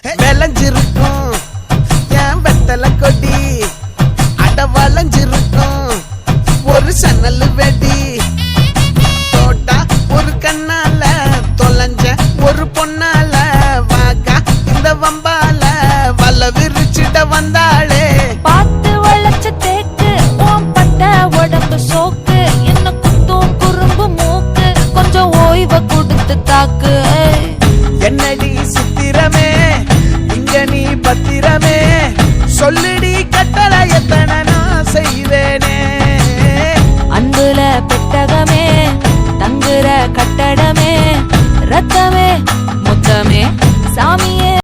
விளைஞ்சிருக்கும் என் வெத்தலை கொடி அட வளைஞ்சிருக்கும் ஒரு சன்னல் வெடி தோட்டா ஒரு கண்ணால தொலைஞ்ச ஒரு பொண்ணால வாக்கா இந்த வம்பால வல விரிச்சிட வந்தாளே பார்த்து வளைச்ச தேக்கு ஓம் பட்ட உடம்பு சோக்கு என்ன குத்தும் குறும்பு மூக்கு கொஞ்சம் ஓய்வை கொடுத்து தாக்கு என்னடி சித்திரமே இங்க நீ பத்திரமே சொல்லுடி